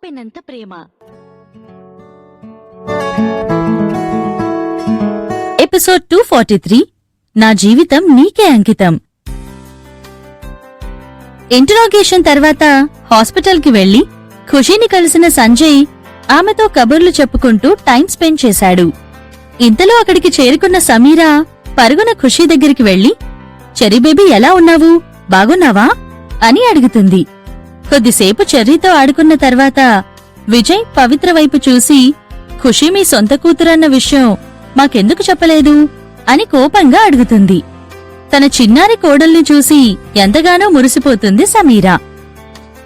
ఉప్పెనంత ప్రేమ. Episode 243 నా జీవితం నీకే అంకితం. ఇంటరాగేషన్ తర్వాత హాస్పిటల్కి వెళ్లి ఖుషీని కలిసిన సంజయ్ ఆమెతో కబుర్లు చెప్పుకుంటూ టైం స్పెండ్ చేశాడు. ఇంతలో అక్కడికి చేరుకున్న సమీరా పరుగున ఖుషీ దగ్గరికి వెళ్లి, చెర్రీ బేబీ ఎలా ఉన్నావు, బాగున్నావా అని అడుగుతుంది. కొద్దిసేపు చెర్రీతో ఆడుకున్న తర్వాత విజయ్ పవిత్ర వైపు చూసి, ఖుషీ మీ సొంత కూతురన్న విషయం మాకెందుకు చెప్పలేదు అని కోపంగా అడుగుతుంది. తన చిన్నారి కోడల్ని చూసి ఎంతగానో మురిసిపోతుంది సమీరా.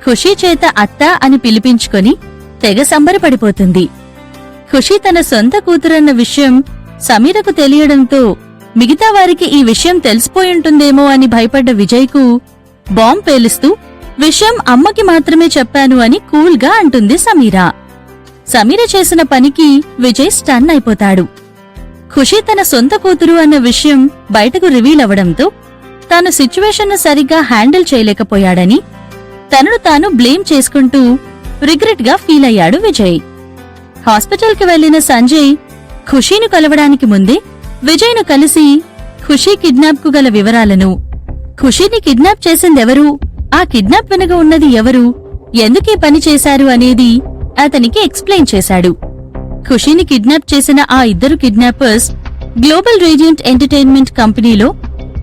ఖుషీ చేత అత్త అని పిలిపించుకొని తెగ సంబరపడిపోతుంది. ఖుషీ తన సొంత కూతురన్న విషయం సమీరకు తెలియడంతో మిగతా వారికి ఈ విషయం తెలిసిపోయుంటుందేమో అని భయపడ్డ విజయ్కు బాంబ్ పేలుస్తూ విషయం అమ్మకి మాత్రమే చెప్పాను అని కూల్గా అంటుంది సమీరా. సమీర చేసిన పనికి విజయ్ స్టన్ అయిపోతాడు. ఖుషీ తన సొంత కూతురు అన్న విషయం బయటకు రివీల్ అవడంతో తాను సిచ్యువేషన్ను సరిగ్గా హ్యాండిల్ చేయలేకపోయాడని తనను తాను బ్లేమ్ చేసుకుంటూ రిగ్రెట్ గా ఫీల్ అయ్యాడు విజయ్. హాస్పిటల్కి వెళ్లిన సంజయ్ ఖుషీను కలవడానికి ముందే విజయ్ను కలిసి ఖుషీ కిడ్నాప్ కు గల వివరాలను, ఖుషీని కిడ్నాప్ చేసిందెవరు, ఆ కిడ్నాప్ వెనుక ఉన్నది ఎవరు, ఎందుకీ పని చేశారు అనేది అతనికి ఎక్స్ప్లెయిన్ చేశాడు. ఖుషీని కిడ్నాప్ చేసిన ఆ ఇద్దరు కిడ్నాపర్స్ గ్లోబల్ రేడియంట్ ఎంటర్టైన్మెంట్ కంపెనీలో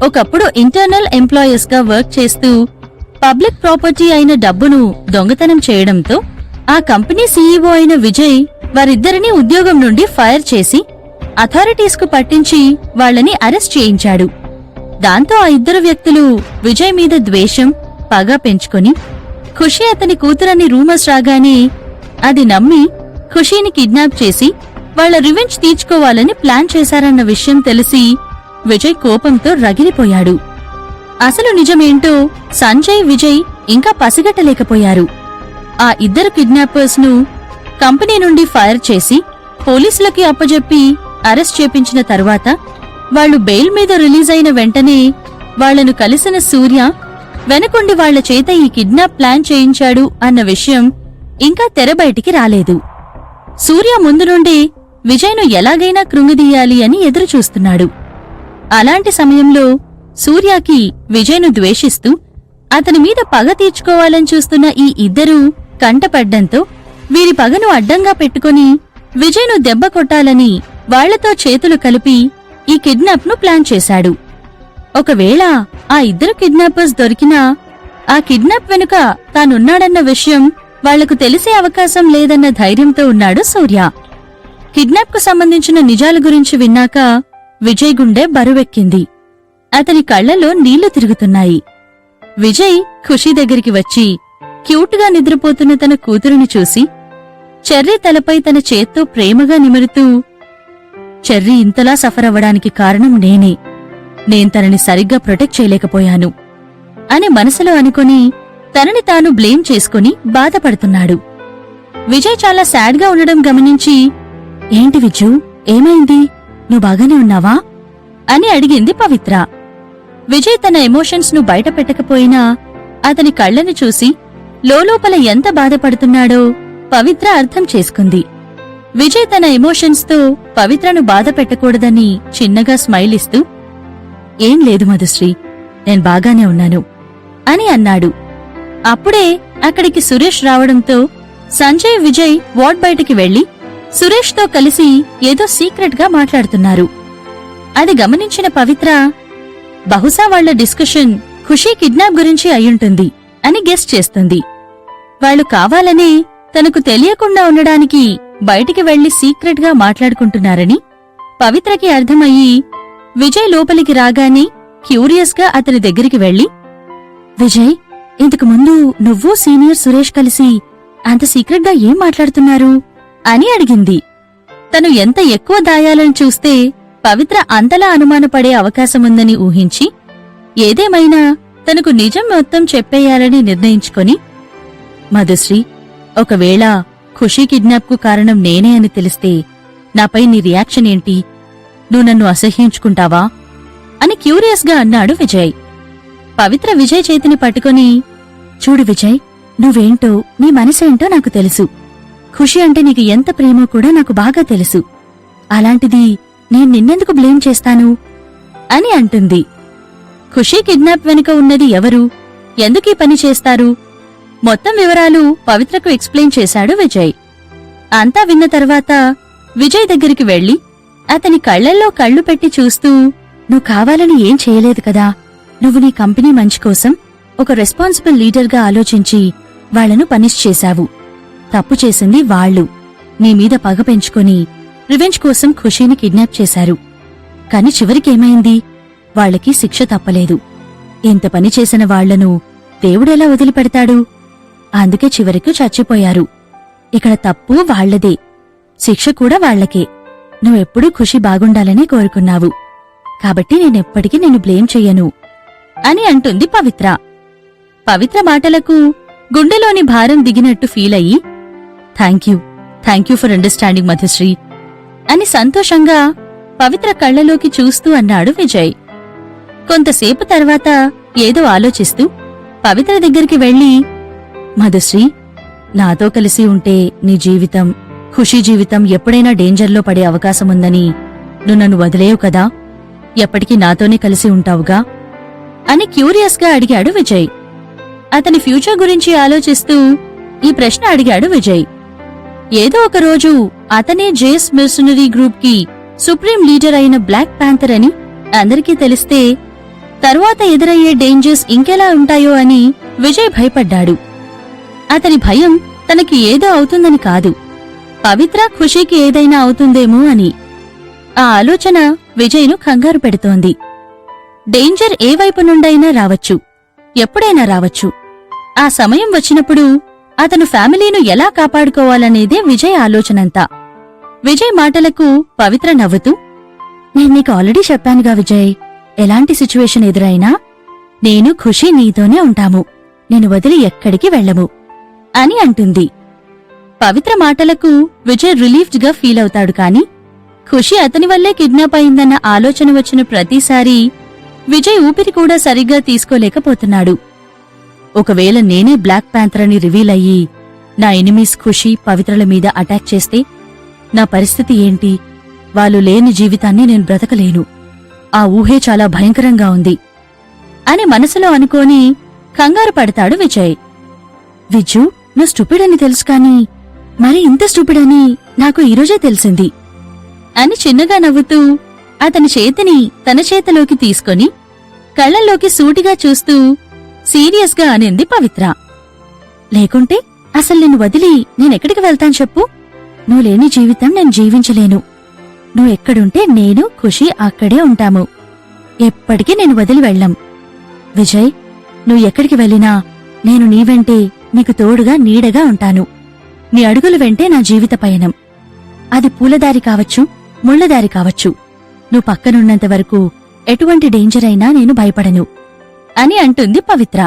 ఒకప్పుడు ఇంటర్నల్ ఎంప్లాయీస్ గా వర్క్ చేస్తూ పబ్లిక్ ప్రాపర్టీ అయిన డబ్బును దొంగతనం చేయడంతో ఆ కంపెనీ సీఈఓ అయిన విజయ్ వారిద్దరినీ ఉద్యోగం నుండి ఫైర్ చేసి అథారిటీస్ కు పట్టించి వాళ్లని అరెస్ట్ చేయించాడు. దాంతో ఆ ఇద్దరు వ్యక్తులు విజయ్ మీద ద్వేషం, పగ పెంచుకొని ఖుషీ అతని కూతురని రూమర్స్ రాగానే అది నమ్మి ఖుషీని కిడ్నాప్ చేసి వాళ్ల రివెంజ్ తీర్చుకోవాలని ప్లాన్ చేశారన్న విషయం తెలిసి విజయ్ కోపంతో రగిలిపోయాడు. అసలు నిజమేంటో సంజయ్, విజయ్ ఇంకా పసిగట్టలేకపోయారు. ఆ ఇద్దరు కిడ్నాపర్స్ ను కంపెనీ నుండి ఫైర్ చేసి పోలీసులకి అప్పజెప్పి అరెస్ట్ చేపించిన తరువాత వాళ్లు బెయిల్ మీద రిలీజ్ అయిన వెంటనే వాళ్లను కలిసిన సూర్య వెనకుండి వాళ్ల చేత ఈ కిడ్నాప్ ప్లాన్ చేయించాడు అన్న విషయం ఇంకా తెరబయటికి రాలేదు. సూర్య ముందు నుండే విజయ్ను ఎలాగైనా కృంగిదీయాలి అని ఎదురుచూస్తున్నాడు. అలాంటి సమయంలో సూర్యకి విజయ్ను ద్వేషిస్తూ అతని మీద పగ తీర్చుకోవాలని చూస్తున్న ఈ ఇద్దరూ కంటపడ్డంతో వీరి పగను అడ్డంగా పెట్టుకుని విజయ్ను దెబ్బ కొట్టాలని వాళ్లతో చేతులు కలిపి ఈ కిడ్నాప్ ను ప్లాన్ చేశాడు. ఒకవేళ ఆ ఇద్దరు కిడ్నాపర్స్ దొరికినా ఆ కిడ్నాప్ వెనుక తానున్నాడన్న విషయం వాళ్లకు తెలిసే అవకాశం లేదన్న ధైర్యంతో ఉన్నాడు సూర్య. కిడ్నాప్ కు సంబంధించిన నిజాల గురించి విన్నాక విజయ్ గుండె బరువెక్కింది. అతని కళ్లలో నీళ్లు తిరుగుతున్నాయి. విజయ్ ఖుషీ దగ్గరికి వచ్చి క్యూట్ గా నిద్రపోతున్న తన కూతురుని చూసి చెర్రీ తలపై తన చేత్తో ప్రేమగా నిమురుతూ, చెర్రీ ఇంతలా సఫర్ అవ్వడానికి కారణం నేనే, నేను తనని సరిగ్గా ప్రొటెక్ట్ చేయలేకపోయాను అని మనసులో అనుకుని తనని తాను బ్లేమ్ చేసుకుని బాధపడుతున్నాడు. విజయ్ చాలా సాడ్ గా ఉండడం గమనించి, ఏంటి విజు, ఏమైంది, నువ్వు బాగానే ఉన్నావా అని అడిగింది పవిత్ర. విజయ్ తన ఎమోషన్స్ ను బయట పెట్టకపోయినా అతని కళ్లను చూసి లోలోపల ఎంత బాధపడుతున్నాడో పవిత్ర అర్థం చేసుకుంది. విజయ్ తన ఎమోషన్స్ తో పవిత్రను బాధ పెట్టకూడదని చిన్నగా స్మైల్ ఇస్తూ, ఏం లేదు మధుశ్రీ, నేను బాగానే ఉన్నాను అని అన్నాడు. అప్పుడే అక్కడికి సురేష్ రావడంతో సంజయ్, విజయ్ వార్డ్ బయటికి వెళ్లి సురేష్ తో కలిసి ఏదో సీక్రెట్ గా మాట్లాడుతున్నారు. అది గమనించిన పవిత్ర, బహుశా వాళ్ల డిస్కషన్ ఖుషీ కిడ్నాప్ గురించి అయ్యుంటుంది అని గెస్ చేస్తుంది. వాళ్లు కావాలనే తనకు తెలియకుండా ఉండడానికి బయటికి వెళ్లి సీక్రెట్ గా మాట్లాడుకుంటున్నారని పవిత్రకి అర్థమయ్యి విజయ్ లోపలికి రాగానే క్యూరియస్ గా అతని దగ్గరికి వెళ్లి, విజయ్, ఇంతకు ముందు నువ్వు సీనియర్ సురేష్ కలిసి అంత సీక్రెట్ గా ఏం మాట్లాడుతున్నారు అని అడిగింది. తను ఎంత ఎక్కువ దాయాలని చూస్తే పవిత్ర అంతలా అనుమానపడే అవకాశముందని ఊహించి ఏదేమైనా తనకు నిజం మొత్తం చెప్పేయాలని నిర్ణయించుకొని, మధుశ్రీ, ఒకవేళ ఖుషీ కిడ్నాప్ కు కారణం నేనే అని తెలిస్తే నాపై నీ రియాక్షన్ ఏంటి, నువ్వు నన్ను అసహ్యించుకుంటావా అని క్యూరియస్ గా అన్నాడు విజయ్. పవిత్ర విజయ్ చేతిని పట్టుకుని, చూడు విజయ్, నువ్వేంటో నీ మనసేంటో నాకు తెలుసు. ఖుషి అంటే నీకు ఎంత ప్రేమో కూడా నాకు బాగా తెలుసు. అలాంటిది నేను నిన్నెందుకు బ్లేమ్ చేస్తాను అని అంటుంది. ఖుషి కిడ్నాప్ వెనుక ఉన్నది ఎవరు, ఎందుకీ పని చేస్తారు, మొత్తం వివరాలు పవిత్రకు ఎక్స్ప్లెయిన్ చేశాడు విజయ్. అంతా విన్న తర్వాత విజయ్ దగ్గరికి వెళ్లి అతని కళ్లల్లో కళ్ళు పెట్టి చూస్తూ, నువ్వు కావాలని ఏం చేయలేదు కదా, నువ్వు నీ కంపెనీ మంచి కోసం ఒక రెస్పాన్సిబుల్ లీడర్గా ఆలోచించి వాళ్లను పనిష్ చేశావు. తప్పు చేసింది వాళ్లు. నీ మీద పగ పెంచుకొని రివెంజ్ కోసం ఖుషీని కిడ్నాప్ చేశారు. కాని చివరికేమైంది, వాళ్లకి శిక్ష తప్పలేదు. ఇంత పని చేసిన వాళ్లను దేవుడెలా వదిలిపెడతాడు? అందుకే చివరికి చచ్చిపోయారు. ఇక్కడ తప్పు వాళ్లదే, శిక్ష కూడా వాళ్లకే. నువ్వెప్పుడూ ఖుషి బాగుండాలని కోరుకున్నావు, కాబట్టి నేనెప్పటికీ నిన్ను బ్లేమ్ చెయ్యను అని అంటుంది పవిత్ర. పవిత్ర మాటలకు గుండెలోని భారం దిగినట్టు ఫీలయ్యి, thank you for understanding Madhushree అని సంతోషంగా పవిత్ర కళ్లలోకి చూస్తూ అన్నాడు విజయ్. కొంతసేపు తర్వాత ఏదో ఆలోచిస్తూ పవిత్ర దగ్గరికి వెళ్లి, మధుశ్రీ, నాతో కలిసి ఉంటే నీ జీవితం, ఖుషీ జీవితం ఎప్పుడైనా డేంజర్లో పడే అవకాశముందని నువ్వు నన్ను వదిలేవు కదా, ఎప్పటికీ నాతోనే కలిసి ఉంటావుగా అని క్యూరియస్గా అడిగాడు విజయ్. అతని ఫ్యూచర్ గురించి ఆలోచిస్తూ ఈ ప్రశ్న అడిగాడు విజయ్. ఏదో ఒక రోజు అతనే జేస్ మిర్సనరీ గ్రూప్ కి సుప్రీం లీడర్ అయిన బ్లాక్ ప్యాంథర్ అని అందరికీ తెలిస్తే తరువాత ఎదురయ్యే డేంజర్స్ ఇంకెలా ఉంటాయో అని విజయ్ భయపడ్డాడు. అతని భయం తనకి ఏదో అవుతుందని కాదు, పవిత్ర ఖుషీకి ఏదైనా అవుతుందేమో అని. ఆ ఆలోచన విజయ్ను కంగారు పెడుతోంది. డేంజర్ ఏ వైపు నుండైనా రావచ్చు, ఎప్పుడైనా రావచ్చు. ఆ సమయం వచ్చినప్పుడు అతను ఫ్యామిలీను ఎలా కాపాడుకోవాలనేదే విజయ్ ఆలోచనంతా. విజయ్ మాటలకు పవిత్ర నవ్వుతూ, నేను నీకు ఆల్రెడీ చెప్పానుగా విజయ్, ఎలాంటి సిచ్యువేషన్ ఎదురైనా నేను ఖుషి నీతోనే ఉంటాము, నేను వదిలి ఎక్కడికి వెళ్ళము అని అంటుంది. పవిత్ర మాటలకు విజయ్ రిలీఫ్డ్ గా ఫీల్ అవుతాడు. కాని ఖుషి అతని వల్లే కిడ్నాప్ అయిందన్న ఆలోచన వచ్చిన ప్రతిసారీ విజయ్ ఊపిరి కూడా సరిగ్గా తీసుకోలేకపోతున్నాడు. ఒకవేళ నేనే బ్లాక్ ప్యాంథర్ అని రివీల్ అయ్యి నా ఎనిమీస్ ఖుషి, పవిత్రల మీద అటాక్ చేస్తే నా పరిస్థితి ఏంటి? వాళ్ళు లేని జీవితాన్ని నేను బ్రతకలేను. ఆ ఊహే చాలా భయంకరంగా ఉంది అని మనసులో అనుకోని కంగారు పడతాడు విజయ్. విజ్జు, నువ్వు స్టూపిడ్ అని తెలుసు కాని మరి ఇంత స్టూపిడ్ అని నాకు ఈరోజే తెలిసింది అని చిన్నగా నవ్వుతూ అతని చేతిని తన చేతిలోకి తీసుకొని కళ్లల్లోకి సూటిగా చూస్తూ సీరియస్గా అనింది పవిత్ర. లేకుంటే అసలు నిన్ను వదిలి నేనెక్కడికి వెళ్తాను చెప్పు? నువ్వు లేని జీవితం నేను జీవించలేను. నువ్వు ఎక్కడుంటే నేను, ఖుషి అక్కడే ఉంటాము. ఎప్పటికీ నేను వదిలి వెళ్ళం. విజయ్, నువ్వు ఎక్కడికి వెళ్ళినా నేను నీ వెంటే, నీకు తోడుగా నీడగా ఉంటాను. నీ అడుగులు వెంటే నా జీవిత పయనం. అది పూలదారి కావచ్చు, ముళ్లదారి కావచ్చు. నువ్వు పక్కనున్నంత వరకు ఎటువంటి డేంజర్ అయినా నేను భయపడను అని అంటుంది పవిత్ర.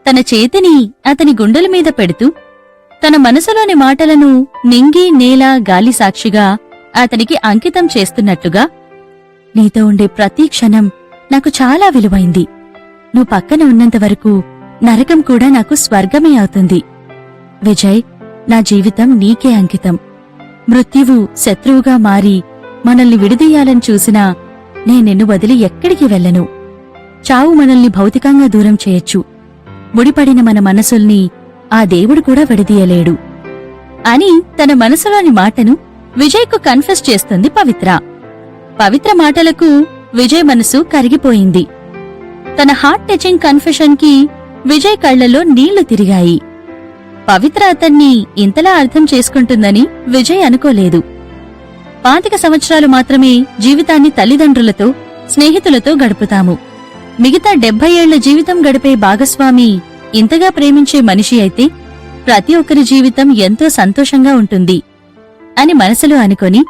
తన చేతిని అతని గుండెల మీద పెడుతూ తన మనసులోని మాటలను నింగి, నేల, గాలి సాక్షిగా అతనికి అంకితం చేస్తున్నట్టుగా, నీతో ఉండే ప్రతి క్షణం నాకు చాలా విలువైంది. నువ్వు పక్కన ఉన్నంతవరకు నరకం కూడా నాకు స్వర్గమే అవుతుంది. విజయ్, నా జీవితం నీకే అంకితం. మృత్యువు శత్రువుగా మారి మనల్ని విడదీయాలని చూసినా నేనెన్ను వదిలి ఎక్కడికి వెళ్ళను. చావు మనల్ని భౌతికంగా దూరం చేయొచ్చు, ముడిపడిన మన మనసుల్ని ఆ దేవుడు కూడా విడదీయలేడు అని తన మనసులోని మాటను విజయ్కు కన్ఫెస్ చేస్తుంది పవిత్ర. పవిత్ర మాటలకు విజయ్ మనసు కరిగిపోయింది. తన హార్ట్ టచింగ్ కన్ఫెషన్ కి విజయ్ కళ్లలో నీళ్లు తిరిగాయి. పవిత్ర అతన్ని ఇంతలా అర్థం చేసుకుంటుందని విజయ్ అనుకోలేదు. 25 సంవత్సరాలు మాత్రమే జీవితాన్ని తల్లిదండ్రులతో, స్నేహితులతో గడుపుతాము. మిగతా 70 ఏళ్ల జీవితం గడిపే భాగస్వామి ఇంతగా ప్రేమించే మనిషి అయితే ప్రతి ఒక్కరి జీవితం ఎంతో సంతోషంగా ఉంటుంది అని మనసులో అనుకొని,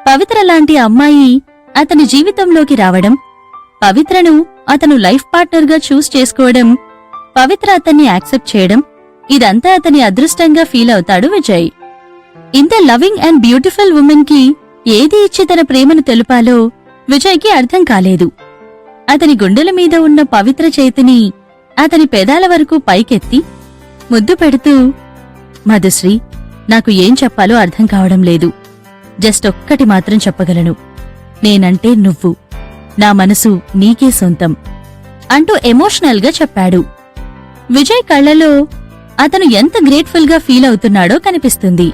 పవిత్ర లాంటి అమ్మాయి అతని జీవితంలోకి రావడం, పవిత్రను అతను లైఫ్ పార్ట్నర్గా చూస్ చేసుకోవడం, పవిత్ర అతన్ని యాక్సెప్ట్ చేయడం, ఇదంతా అతని అదృష్టంగా ఫీల్ అవుతాడు విజయ్. ఇంత లవింగ్ అండ్ బ్యూటిఫుల్ ఉమెన్ కి ఏది ఇచ్చి తన ప్రేమను తెలుపాలో విజయ్కి అర్థం కాలేదు. అతని గుండెల మీద ఉన్న పవిత్ర చేతిని అతని పెదాల వరకు పైకెత్తి ముద్దు పెడుతూ, మధుశ్రీ, నాకు ఏం చెప్పాలో అర్థం కావడం లేదు. జస్ట్ ఒక్కటి మాత్రం చెప్పగలను. నేనంటే నువ్వు. నా మనసు నీకే సొంతం అంటూ ఎమోషనల్గా చెప్పాడు. విజయ్ కళ్లలో అతను ఎంత గ్రేట్ఫుల్గా ఫీల్ అవుతున్నాడో కనిపిస్తుంది.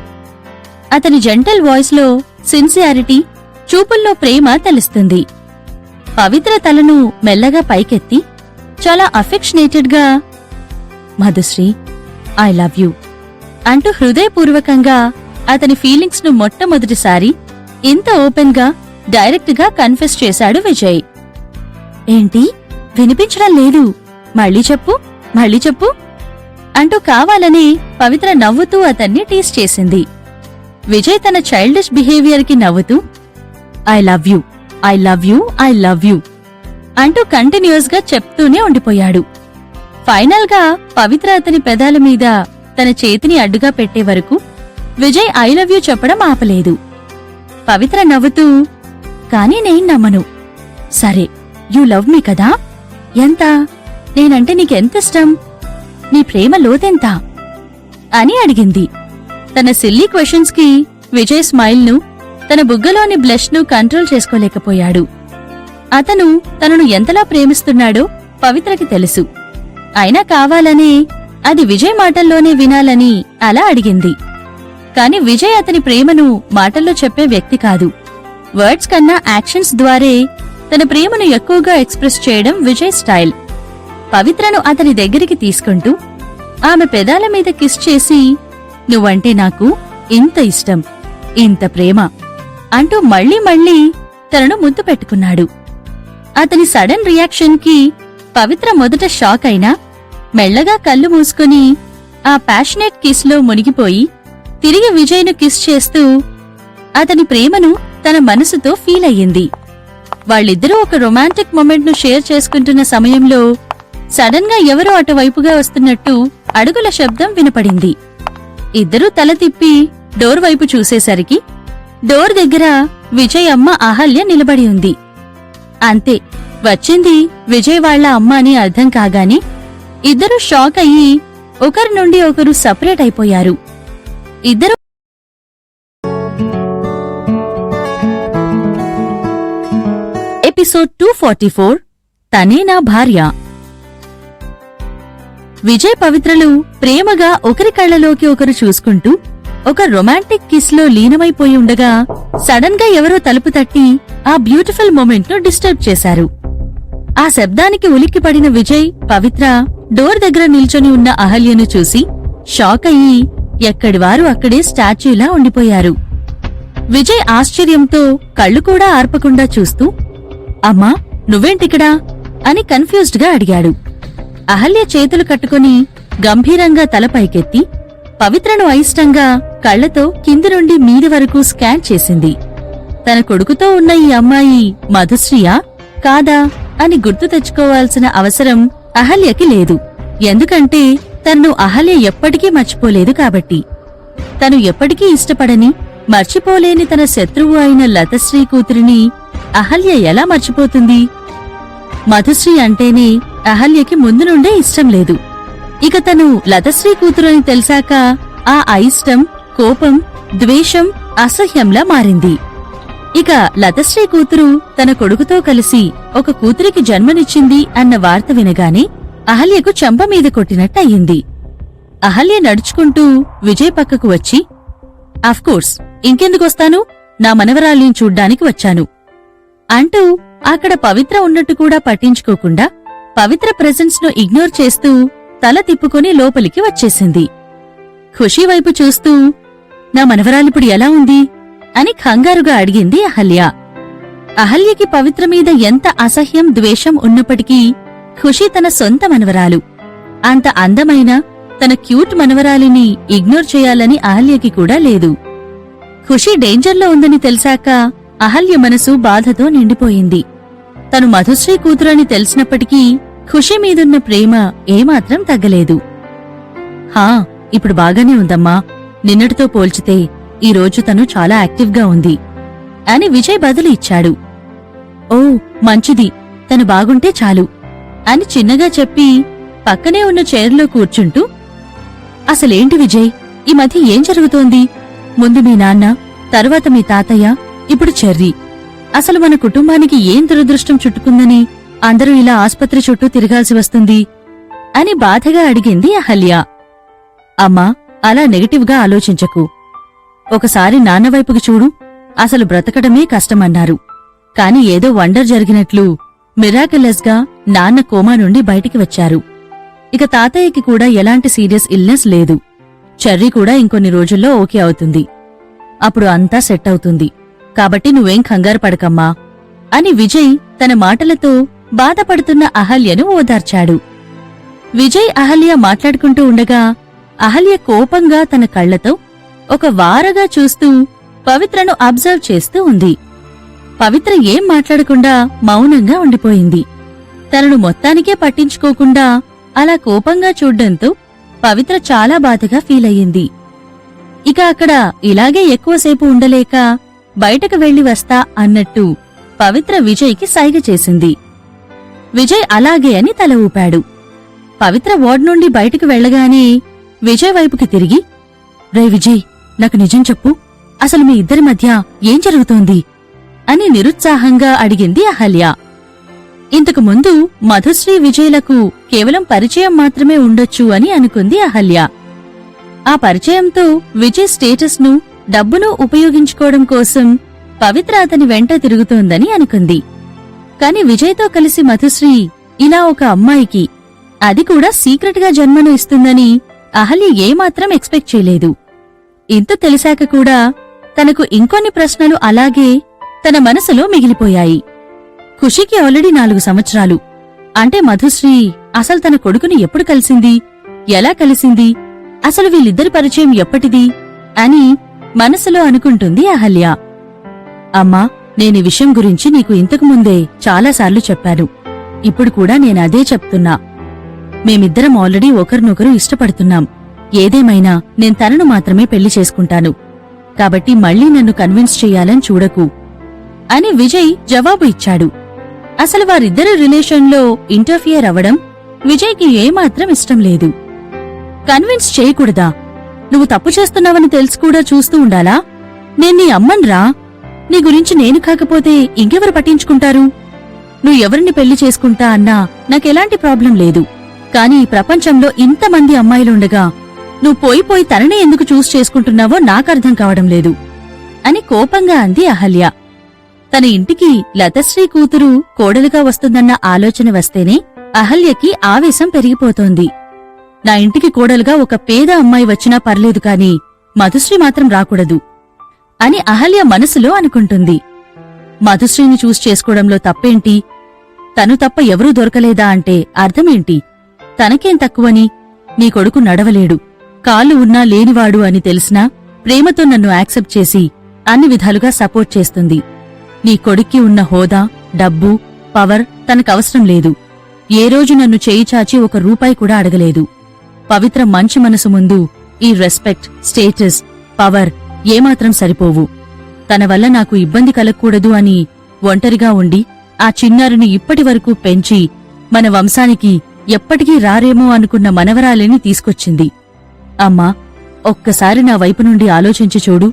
అతని జెంటల్ వాయిస్లో సిన్సియారిటీ, చూపుల్లో ప్రేమ తెలుస్తుంది. పవిత్ర తలను మెల్లగా పైకెత్తి చాలా అఫెక్షనేటెడ్గా మధుశ్రీ, ఐ లవ్ యూ అంటూ హృదయపూర్వకంగా అతని ఫీలింగ్స్ ను మొట్టమొదటిసారి ఇంత ఓపెన్ గా డైరెక్ట్ గా కన్ఫెస్ చేశాడు విజయ్. ఏంటి, వినిపించడం లేదు, మళ్ళీ చెప్పు, మళ్ళీ చెప్పు అంటూ కావాలని పవిత్ర నవ్వుతూ అతన్ని టీస్ చేసింది. విజయ్ తన చైల్డిష్ బిహేవియర్ కి నవ్వుతూ I love you, I love you, I love you అంటూ కంటిన్యూస్ గా చెప్తూనే ఉండిపోయాడు. ఫైనల్ గా పవిత్ర అతని పెదాల మీద తన చేతిని అడ్డుగా పెట్టే వరకు విజయ్ ఐ లవ్ యూ చెప్పడం ఆపలేదు. పవిత్ర నవ్వుతూ, కానీ నేను నమ్మను. సరే, యూ లవ్ మీ కదా? ఎంత? నేనంటే నీకెంతిష్టం? నీ ప్రేమ లోతెంత అని అడిగింది. తన సిల్లీ క్వశ్చన్స్ కి విజయ్ స్మైల్ ను, తన బుగ్గలోని బ్లష్ ను కంట్రోల్ చేసుకోలేకపోయాడు. అతను తనను ఎంతలా ప్రేమిస్తున్నాడో పవిత్రకి తెలుసు. అయినా కావాలనే అది విజయ్ మాటల్లోనే వినాలని అలా అడిగింది. కాని విజయ్ అతని ప్రేమను మాటల్లో చెప్పే వ్యక్తి కాదు. వర్డ్స్ కన్నా యాక్షన్స్ ద్వారే తన ప్రేమను ఎక్కువగా ఎక్స్ప్రెస్ చేయడం విజయ్ స్టైల్. పవిత్రను అతని దగ్గరికి తీసుకుంటూ ఆమె పెదాల మీద కిస్ చేసి, నువ్వంటే నాకు ఇంత ఇష్టం, ఇంత ప్రేమ అంటూ మళ్లీ మళ్లీ తనను ముద్దు పెట్టుకున్నాడు. అతని సడన్ రియాక్షన్ కి పవిత్ర మొదట షాక్ అయినా మెల్లగా కళ్ళు మూసుకుని ఆ ప్యాషనేట్ కిస్ లో మునిగిపోయి తిరిగి విజయ్ను కిస్ చేస్తూ అతని ప్రేమను తన మనసుతో ఫీల్ అయ్యింది. వాళ్ళిద్దరూ ఒక రొమాంటిక్ మొమెంట్ ను షేర్ చేసుకుంటున్న సమయంలో సడన్ గా ఎవరో అటువైపుగా వస్తున్నట్టు అడుగుల శబ్దం వినపడింది. ఇద్దరూ తల తిప్పి డోర్ వైపు చూసేసరికి డోర్ దగ్గర విజయ్ అమ్మ అహల్య నిలబడి ఉంది. అంతే, వచ్చింది విజయ్ వాళ్ల అమ్మ అని అర్థం కాగానే ఇద్దరూ షాక్ అయ్యి ఒకరి నుండి ఒకరు సపరేట్ అయిపోయారు. ఇద్దరు ఎపిసోడ్ 244 తనే నా భార్య. విజయ్ పవిత్రలు ప్రేమగా ఒకరి కళ్లలోకి ఒకరు చూసుకుంటూ ఒక రొమాంటిక్ కిస్ లో లీనమైపోయి ఉండగా సడన్ గా ఎవరో తలుపు తట్టి ఆ బ్యూటిఫుల్ మొమెంట్ ను డిస్టర్బ్ చేశారు. ఆ శబ్దానికి ఉలిక్కిపడిన విజయ్, పవిత్ర డోర్ దగ్గర నిల్చొని ఉన్న అహల్యను చూసి షాక్ అయ్యి ఎక్కడివారు అక్కడే స్టాచ్యూలా ఉండిపోయారు. విజయ్ ఆశ్చర్యంతో కళ్ళు కూడా ఆర్పకుండా చూస్తూ, అమ్మా, నువ్వేంటిక్కడా అని కన్ఫ్యూజ్డ్ గా అడిగాడు. అహల్య చేతులు కట్టుకుని గంభీరంగా తల పైకెత్తి పవిత్రను అయిష్టంగా కళ్లతో కింది నుండి మీది వరకు స్కాన్ చేసింది. తన కొడుకుతో ఉన్న ఈ అమ్మాయి మధుశ్రీయా కాదా అని గుర్తు తెచ్చుకోవాల్సిన అవసరం అహల్యకి లేదు. ఎందుకంటే తన్ను అహల్య ఎప్పటికీ మర్చిపోలేదు కాబట్టి. తను ఎప్పటికీ ఇష్టపడని, మర్చిపోలేని తన శత్రువు అయిన లతశ్రీ కూతురిని అహల్య ఎలా మర్చిపోతుంది? మధుశ్రీ అంటేనే అహల్యకి ముందు నుండే ఇష్టం లేదు. ఇక తను లతశ్రీ కూతురని తెలిసాక ఆ అయిష్టం, కోపం, ద్వేషం అసహ్యంలా మారింది. ఇక లతశ్రీ కూతురు తన కొడుకుతో కలిసి ఒక కూతురికి జన్మనిచ్చింది అన్న వార్త వినగానే అహల్యకు చెంప మీద కొట్టినట్టయింది. అహల్య నడుచుకుంటూ విజయ్ పక్కకు వచ్చి, అఫ్కోర్స్, ఇంకెందుకొస్తాను, నా మనవరాల్ని చూడ్డానికి వచ్చాను అంటూ అక్కడ పవిత్ర ఉన్నట్టు కూడా పట్టించుకోకుండా పవిత్ర ప్రెజెన్స్ ను ఇగ్నోర్ చేస్తూ తల తిప్పుకొని లోపలికి వచ్చేసింది. ఖుషీ వైపు చూస్తూ, నా మనవరాలిప్పుడు ఎలా ఉంది అని కంగారుగా అడిగింది అహల్య. అహల్యకి పవిత్ర మీద ఎంత అసహ్యం, ద్వేషం ఉన్నప్పటికీ ఖుషీ తన సొంత మనవరాలు. అంత అందమైన తన క్యూట్ మనవరాలిని ఇగ్నోర్ చేయాలని అహల్యకి కూడా లేదు. ఖుషీ డేంజర్లో ఉందని తెలిసాక అహల్య మనసు బాధతో నిండిపోయింది. తను మధుశ్రీ కూతురని తెలిసినప్పటికీ ఖుషీ మీదున్న ప్రేమ ఏమాత్రం తగ్గలేదు. హా, ఇప్పుడు బాగానే ఉందమ్మా. నిన్నటితో పోల్చితే ఈరోజు తను చాలా యాక్టివ్గా ఉంది అని విజయ్ బదులు ఇచ్చాడు. ఓ మంచిది, తను బాగుంటే చాలు అని చిన్నగా చెప్పి పక్కనే ఉన్న చైర్లో కూర్చుంటూ, అసలేంటి విజయ్, ఈ మధ్య ఏం జరుగుతోంది? ముందు మీ నాన్న, తరువాత మీ తాతయ్య, ఇప్పుడు చెర్రీ. అసలు మన కుటుంబానికి ఏం దురదృష్టం చుట్టుకుందని అందరూ ఇలా ఆస్పత్రి చుట్టూ తిరగాల్సి వస్తుంది అని బాధగా అడిగింది అహల్య. అమ్మా, అలా నెగటివ్గా ఆలోచించకు. ఒకసారి నాన్నవైపుకి చూడు. అసలు బ్రతకడమే కష్టమన్నారు. కాని ఏదో వండర్ జరిగినట్లు మిరాకిలస్ గా నాన్న కోమా నుండి బయటికి వచ్చారు. ఇక తాతయ్యకి కూడా ఎలాంటి సీరియస్ ఇల్నెస్ లేదు. చెర్రీ కూడా ఇంకొన్ని రోజుల్లో ఓకే అవుతుంది. అప్పుడు అంతా సెట్ అవుతుంది. కాబట్టి నువ్వేం కంగారు పడకమ్మా అని విజయ్ తన మాటలతో బాధపడుతున్న అహల్యను ఓదార్చాడు. విజయ్ అహల్య మాట్లాడుకుంటూ ఉండగా అహల్య కోపంగా తన కళ్లతో ఒక వారగా చూస్తూ పవిత్రను అబ్జర్వ్ చేస్తూ ఉంది. పవిత్ర ఏం మాట్లాడకుండా మౌనంగా ఉండిపోయింది. తనను మొత్తానికే పట్టించుకోకుండా అలా కోపంగా చూడ్డంతో పవిత్ర చాలా బాధగా ఫీలయ్యింది. ఇక అక్కడ ఇలాగే ఎక్కువసేపు ఉండలేక బయటకు వెళ్లి వస్తా అన్నట్టు పవిత్ర విజయ్కి సైగ చేసింది. విజయ్ అలాగే అని తల ఊపాడు. పవిత్ర వార్డ్ నుండి బయటకు వెళ్లగానే విజయ్ వైపుకి తిరిగి, రే విజయ్, నాకు నిజం చెప్పు. అసలు మీ ఇద్దరి మధ్య ఏం జరుగుతోంది అని నిరుత్సాహంగా అడిగింది అహల్య. ఇంతకు ముందు మధుశ్రీ విజయ్లకు కేవలం పరిచయం మాత్రమే ఉండొచ్చు అని అనుకుంది అహల్య. ఆ పరిచయంతో విజయ్ స్టేటస్ను, డబ్బును ఉపయోగించుకోవడం కోసం పవిత్ర అతని వెంట తిరుగుతోందని అనుకుంది. కాని విజయ్తో కలిసి మధుశ్రీ ఇలా ఒక అమ్మాయికి, అది కూడా సీక్రెట్ గా జన్మను ఇస్తుందని అహల్య ఏమాత్రం ఎక్స్పెక్ట్ చేయలేదు. ఇంత తెలిసాక కూడా తనకు ఇంకొన్ని ప్రశ్నలు అలాగే తన మనసులో మిగిలిపోయాయి. ఖుషీకి ఆల్రెడీ 4 సంవత్సరాలు. అంటే మధుశ్రీ అసలు తన కొడుకుని ఎప్పుడు కలిసింది, ఎలా కలిసింది, అసలు వీళ్ళిద్దరి పరిచయం ఎప్పటిది అని మనసులో అనుకుంటుంది అహల్య. అమ్మా, నేనీ విషయం గురించి నీకు ఇంతకుముందే చాలాసార్లు చెప్పాను. ఇప్పుడు కూడా నేనదే చెప్తున్నా. మేమిద్దరం ఆల్రెడీ ఒకరినొకరు ఇష్టపడుతున్నాం. ఏదేమైనా నేను తనను మాత్రమే పెళ్లి చేసుకుంటాను. కాబట్టి మళ్లీ నన్ను కన్విన్స్ చెయ్యాలని చూడకు అని విజయ్ జవాబు ఇచ్చాడు. అసలు వారిద్దరి రిలేషన్లో ఇంటర్ఫియర్ అవడం విజయ్కి ఏమాత్రం ఇష్టం లేదు. కన్విన్స్ చేయకూడదా? నువ్వు తప్పు చేస్తున్నావని తెలుసు కూడా చూస్తూ ఉండాలా? నేను నీ అమ్మన్రా. నీ గురించి నేను కాకపోతే ఇంకెవరు పట్టించుకుంటారు? నువ్వు ఎవరిని పెళ్లి చేసుకుంటా అన్నా నాకెలాంటి ప్రాబ్లం లేదు. కాని ఈ ప్రపంచంలో ఇంతమంది అమ్మాయిలుండగా నువ్వు పోయి తననే ఎందుకు చూస్ చేసుకుంటున్నావో నాకర్థం కావడం లేదు అని కోపంగా అంది అహల్య. తన ఇంటికి లతశ్రీ కూతురు కోడలుగా వస్తుందన్న ఆలోచన వస్తేనే అహల్యకి ఆవేశం పెరిగిపోతోంది. నా ఇంటికి కోడలుగా ఒక పేద అమ్మాయి వచ్చినా పర్లేదు కాని మధుశ్రీ మాత్రం రాకూడదు అని అహల్య మనసులో అనుకుంటుంది. మధుశ్రీని చూస్ చేసుకోవడంలో తప్పేంటి? తను తప్ప ఎవరూ దొరకలేదా అంటే అర్థమేంటి? తనకేం తక్కువని? నీ కొడుకు నడవలేడు, కాళ్ళు ఉన్నా లేనివాడు అని తెలిసినా ప్రేమతో నన్ను యాక్సెప్ట్ చేసి అన్ని విధాలుగా సపోర్ట్ చేస్తుంది. నీ కొడుక్కి ఉన్న హోదా, డబ్బు, పవర్ తనకవసరం లేదు. ఏ రోజు నన్ను చేయి చాచి ₹1 కూడా అడగలేదు. పవిత్ర మంచి మనసు ముందు ఈ రెస్పెక్ట్, స్టేటస్, పవర్ ఏమాత్రం సరిపోవు. తన వల్ల నాకు ఇబ్బంది కలగకూడదు అని ఒంటరిగా ఉండి ఆ చిన్నారిని ఇప్పటివరకు పెంచి మన వంశానికి ఎప్పటికీ రారేమో అనుకున్న మనవరాలిని తీసుకొచ్చింది. అమ్మా, ఒక్కసారి నా వైపు నుండి ఆలోచించి చూడు.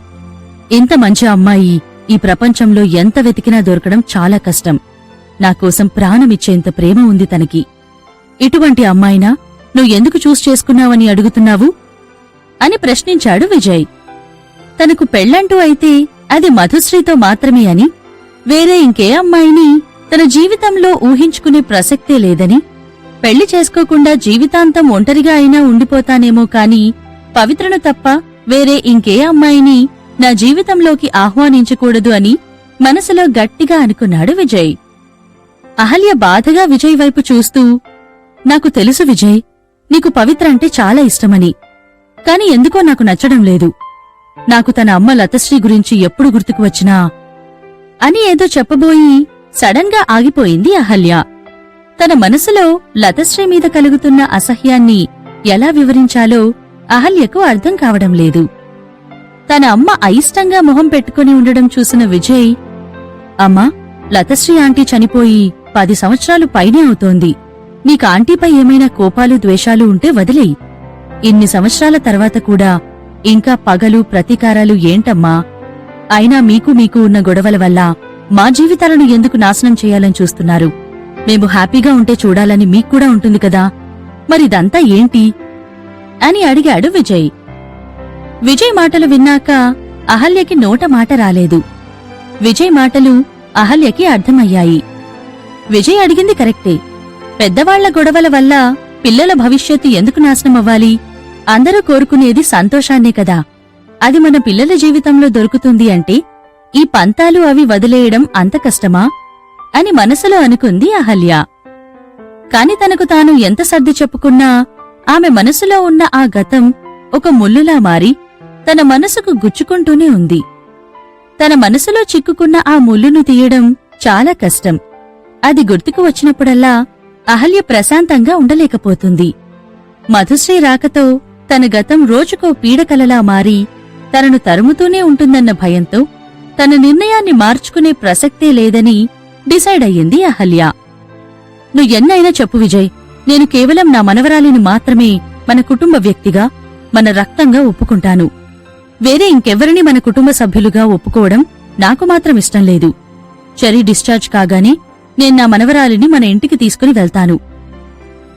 ఇంత మంచి అమ్మాయి ఈ ప్రపంచంలో ఎంత వెతికినా దొరకడం చాలా కష్టం. నాకోసం ప్రాణమిచ్చేంత ప్రేమ ఉంది తనకి. ఇటువంటి అమ్మాయినా నువ్వెందుకు చూస్ చేసుకున్నావని అడుగుతున్నావు అని ప్రశ్నించాడు విజయ్. తనకు పెళ్లంటూ అయితే అది మధుశ్రీతో మాత్రమే అని, వేరే ఇంకే అమ్మాయిని తన జీవితంలో ఊహించుకునే ప్రసక్తే లేదని, పెళ్లి చేసుకోకుండా జీవితాంతం ఒంటరిగా అయినా ఉండిపోతానేమో కాని పవిత్రను తప్ప వేరే ఇంకే అమ్మాయిని నా జీవితంలోకి ఆహ్వానించకూడదు అని మనసులో గట్టిగా అనుకున్నాడు విజయ్. అహల్య బాధగా విజయ్ వైపు చూస్తూ, నాకు తెలుసు విజయ్, నీకు పవిత్ర అంటే చాలా ఇష్టమని. కాని ఎందుకో నాకు నచ్చడం లేదు. నాకు తన అమ్మ లతశ్రీ గురించి ఎప్పుడు గుర్తుకు వచ్చినా అని ఏదో చెప్పబోయి సడన్ గా ఆగిపోయింది అహల్య. తన మనసులో లతశ్రీ మీద కలుగుతున్న అసహ్యాన్ని ఎలా వివరించాలో అహల్యకు అర్థం కావడం లేదు. తన అమ్మ అయిష్టంగా మొహం పెట్టుకుని ఉండడం చూసిన విజయ్, అమ్మా, లతశ్రీ ఆంటీ చనిపోయి 10 సంవత్సరాలు పైనే అవుతోంది. నీకు ఆంటీపై ఏమైనా కోపాలు, ద్వేషాలు ఉంటే వదిలేయి. ఇన్ని సంవత్సరాల తర్వాత కూడా ఇంకా పగలు ప్రతీకారాలు ఏంటమ్మా? అయినా మీకు ఉన్న గొడవల వల్ల మా జీవితాలను ఎందుకు నాశనం చేయాలని చూస్తున్నారు? మేము హ్యాపీగా ఉంటే చూడాలని మీక్కూడా ఉంటుంది కదా, మరిదంతా ఏంటి అని అడిగాడు విజయ్. విజయ్ మాటలు విన్నాక అహల్యకి నోట మాట రాలేదు. విజయ్ మాటలు అహల్యకి అర్థమయ్యాయి. విజయ్ అడిగింది కరెక్టే. పెద్దవాళ్ల గొడవల వల్ల పిల్లల భవిష్యత్తు ఎందుకు నాశనమవ్వాలి? అందరూ కోరుకునేది సంతోషాన్నే కదా. అది మన పిల్లల జీవితంలో దొరుకుతుంది అంటే ఈ పంతాలు అవి వదిలేయడం అంత కష్టమా అని మనసులో అనుకుంది అహల్య. కాని తనకు తాను ఎంత సర్ది చెప్పుకున్నా ఆమె మనసులో ఉన్న ఆ గతం ఒక ముల్లులా మారి తన మనసుకు గుచ్చుకుంటూనే ఉంది. తన మనసులో చిక్కుకున్న ఆ ముల్లును తీయడం చాలా కష్టం. అది గుర్తుకు వచ్చినప్పుడల్లా అహల్య ప్రశాంతంగా ఉండలేకపోతుంది. మధుశ్రీ రాకతో తన గతం రోజుకో పీడకలలా మారి తనను తరుముతూనే ఉంటుందన్న భయంతో తన నిర్ణయాన్ని మార్చుకునే ప్రసక్తే లేదని డిసైడ్ అయ్యింది అహల్య. నువ్వు ఎన్నైనా చెప్పు విజయ్, నేను కేవలం నా మనవరాలిని మాత్రమే మన కుటుంబ వ్యక్తిగా, మన రక్తంగా ఒప్పుకుంటాను. వేరే ఇంకెవ్వరిని మన కుటుంబ సభ్యులుగా ఒప్పుకోవడం నాకు మాత్రం ఇష్టం లేదు. చెర్రీ డిశ్చార్జ్ కాగానే నేను నా మనవరాలిని మన ఇంటికి తీసుకుని వెళ్తాను.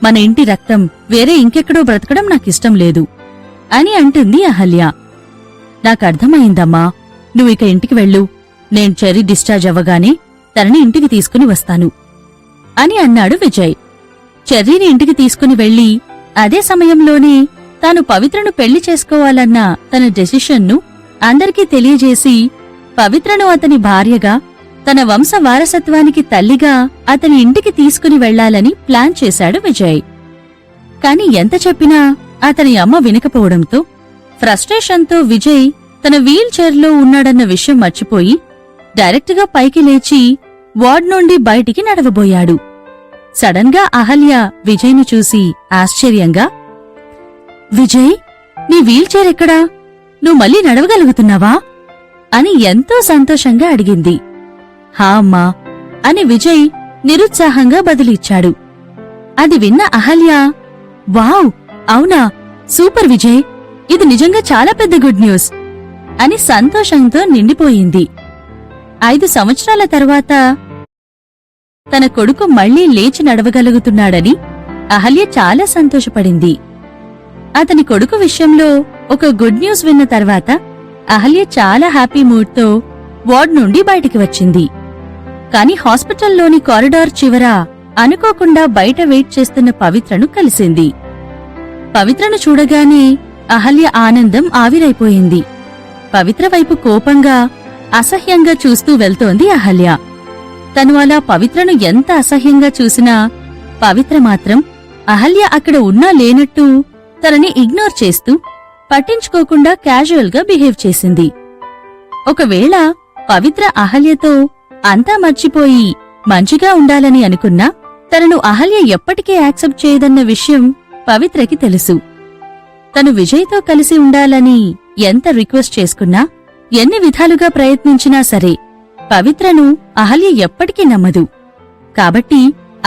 మన ఇంటి రక్తం వేరే ఇంకెక్కడో బ్రతకడం నాకిష్టం లేదు అని అంటుంది అహల్య. నాకర్థమైందమ్మా, నువ్విక ఇంటికి వెళ్ళు. నేను చెర్రీ డిశ్చార్జ్ అవ్వగానే తనని ఇంటికి తీసుకుని వస్తాను అని అన్నాడు విజయ్. చెర్రీని ఇంటికి తీసుకుని వెళ్లి అదే సమయంలోనే తాను పవిత్రను పెళ్లి చేసుకోవాలన్న తన డెసిషన్ను అందరికీ తెలియజేసి పవిత్రను అతని భార్యగా, తన వంశ వారసత్వానికి తల్లిగా అతని ఇంటికి తీసుకుని వెళ్లాలని ప్లాన్ చేశాడు విజయ్. కాని ఎంత చెప్పినా అతని అమ్మ వినకపోవడంతో ఫ్రస్ట్రేషన్తో విజయ్ తన వీల్ చైర్లో ఉన్నాడన్న విషయం మర్చిపోయి డైరెక్టుగా పైకి లేచి వార్డ్ నుండి బయటికి నడవబోయాడు. సడన్ గా అహల్య విజయ్ను చూసి ఆశ్చర్యంగా, విజయ్, నీ వీల్ చైర్ ఎక్కడా? నువ్వు మళ్ళీ నడవగలుగుతున్నావా అని ఎంతో సంతోషంగా అడిగింది. హా అమ్మా అని విజయ్ నిరుత్సాహంగా బదులిచ్చాడు. అది విన్న అహల్య, వావ్, అవునా, సూపర్ విజయ్, ఇది నిజంగా చాలా పెద్ద గుడ్ న్యూస్ అని సంతోషంతో నిండిపోయింది. 5 సంవత్సరాల తర్వాత తన కొడుకు మళ్లీ లేచి నడవగలుగుతున్నాడని అహల్య చాలా సంతోషపడింది. అతని కొడుకు విషయంలో ఒక గుడ్ న్యూస్ విన్న తర్వాత అహల్య చాలా హ్యాపీ మూడ్తో వార్డ్ నుండి బయటికి వచ్చింది. కాని హాస్పిటల్లోని కారిడార్ చివర అనుకోకుండా బయట వెయిట్ చేస్తున్న పవిత్రను కలిసింది. పవిత్రను చూడగానే అహల్య ఆనందం ఆవిరైపోయింది. పవిత్ర వైపు కోపంగా, అసహ్యంగా చూస్తూ వెళ్తోంది అహల్య. తను అలా పవిత్రను ఎంత అసహ్యంగా చూసినా పవిత్ర మాత్రం అహల్య అక్కడ ఉన్నా లేనట్టు తనని ఇగ్నోర్ చేస్తూ పట్టించుకోకుండా క్యాజువల్గా బిహేవ్ చేసింది. ఒకవేళ పవిత్ర అహల్యతో అంతా మర్చిపోయి మంచిగా ఉండాలని అనుకున్నా తనను అహల్య ఎప్పటికీ యాక్సెప్ట్ చేయదన్న విషయం పవిత్రకి తెలుసు. తను విజయ్తో కలిసి ఉండాలని ఎంత రిక్వెస్ట్ చేసుకున్నా, ఎన్ని విధాలుగా ప్రయత్నించినా సరే పవిత్రను అహల్య ఎప్పటికీ నమ్మదు. కాబట్టి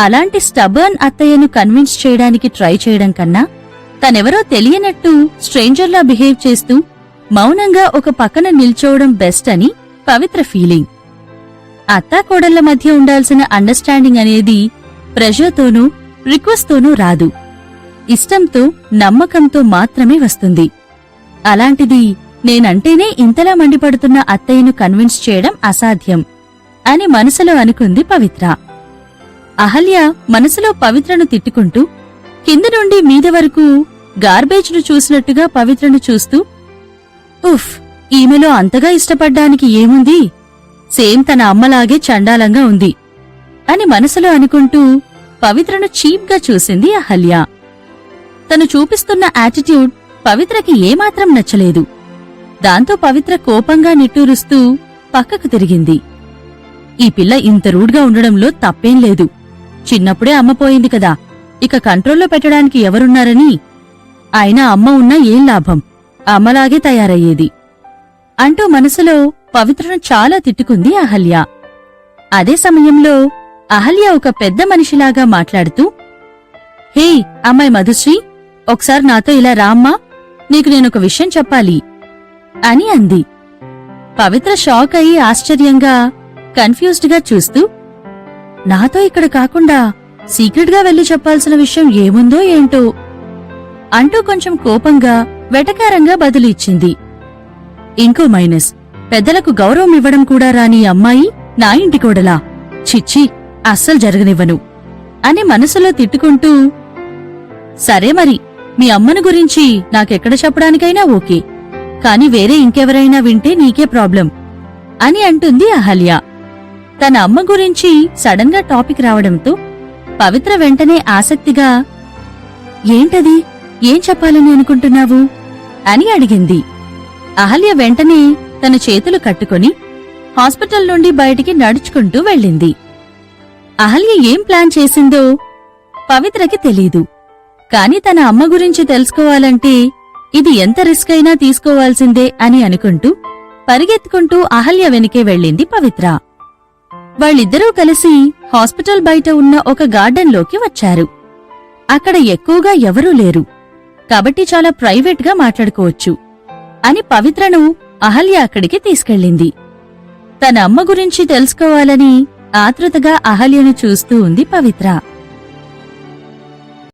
అలాంటి స్టబర్న్ అత్తయ్యను కన్విన్స్ చేయడానికి ట్రై చేయడం కన్నా తనెవరో తెలియనట్టు స్ట్రేంజర్లా బిహేవ్ చేస్తూ మౌనంగా ఒక పక్కన నిల్చోవడం బెస్ట్ అని పవిత్ర ఫీలింగ్. అత్తాకోడళ్ల మధ్య ఉండాల్సిన అండర్స్టాండింగ్ అనేది ప్రెషర్తోనూ రిక్వెస్ttోనూ రాదు, ఇష్టంతో నమ్మకంతో మాత్రమే వస్తుంది. అలాంటిది నేనంటేనే ఇంతలా మండిపడుతున్న అత్తయ్యను కన్విన్స్ చేయడం అసాధ్యం అని మనసులో అనుకుంది పవిత్ర. అహల్య మనసులో పవిత్రను తిట్టుకుంటూ కింద నుండి మీద వరకు గార్బేజ్ను చూసినట్టుగా పవిత్రను చూస్తూ, ఉఫ్, ఈమెలో అంతగా ఇష్టపడ్డానికి ఏముంది, సేమ్ తన అమ్మలాగే చండాలంగా ఉంది అని మనసులో అనుకుంటూ పవిత్రను చీప్గా చూసింది అహల్య. తను చూపిస్తున్న యాటిట్యూడ్ పవిత్రకి ఏమాత్రం నచ్చలేదు. దాంతో పవిత్ర కోపంగా నిట్టూరుస్తూ పక్కకు తిరిగింది. ఈ పిల్ల ఇంత రూడ్గా ఉండడంలో తప్పేం లేదు. చిన్నప్పుడే అమ్మ పోయింది కదా, ఇక కంట్రోల్లో పెట్టడానికి ఎవరున్నారని. అయినా అమ్మ ఉన్నా ఏం లాభం, అమ్మలాగే తయారయ్యేది అంటూ మనసులో పవిత్రను చాలా తిట్టుకుంది అహల్య. అదే సమయంలో అహల్య ఒక పెద్ద మనిషిలాగా మాట్లాడుతూ, హే అమ్మాయి మధుశ్రీ, ఒకసారి నాతో ఇలా రామ్మా, నీకు నేనొక విషయం చెప్పాలి అని అంది. పవిత్ర షాక్ అయి ఆశ్చర్యంగా కన్ఫ్యూజ్డ్గా చూస్తూ, నాతో ఇక్కడ కాకుండా సీక్రెట్గా వెళ్లి చెప్పాల్సిన విషయం ఏముందో ఏంటో అంటూ కొంచెం కోపంగా వెటకారంగా బదులు ఇచ్చింది. ఇంకో మైనస్, పెద్దలకు గౌరవం ఇవ్వడం కూడా రాని అమ్మాయి నా ఇంటి కోడలా, చిచ్చి అస్సలు జరగనివ్వను అని మనసులో తిట్టుకుంటూ, సరే మరి మీ అమ్మను గురించి నాకెక్కడ చెప్పడానికైనా ఓకే, కాని వేరే ఇంకెవరైనా వింటే నీకే ప్రాబ్లం అని అంటుంది అహల్య. తన అమ్మ గురించి సడన్ గా టాపిక్ రావడంతో పవిత్ర వెంటనే ఆసక్తిగా, ఏంటది, ఏం చెప్పాలని అనుకుంటున్నావు అని అడిగింది. అహల్య వెంటనే తన చేతులు కట్టుకుని హాస్పిటల్ నుండి బయటికి నడుచుకుంటూ వెళ్ళింది. అహల్య ఏం ప్లాన్ చేసిందో పవిత్రకి తెలీదు, కాని తన అమ్మ గురించి తెలుసుకోవాలంటే ఇది ఎంత రిస్క్ అయినా తీసుకోవాల్సిందే అని అనుకుంటూ పరిగెత్తుకుంటూ అహల్య వెనుకే వెళ్ళింది పవిత్ర. వాళ్ళిద్దరూ కలిసి హాస్పిటల్ బయట ఉన్న ఒక గార్డెన్లోకి వచ్చారు. అక్కడ ఎక్కువగా ఎవరూ లేరు కాబట్టి చాలా ప్రైవేట్గా మాట్లాడుకోవచ్చు అని పవిత్రను అహల్య అక్కడికి తీసుకెళ్ళింది. తన అమ్మ గురించి తెలుసుకోవాలని ఆతృతగా అహల్యను చూస్తూ ఉంది పవిత్ర.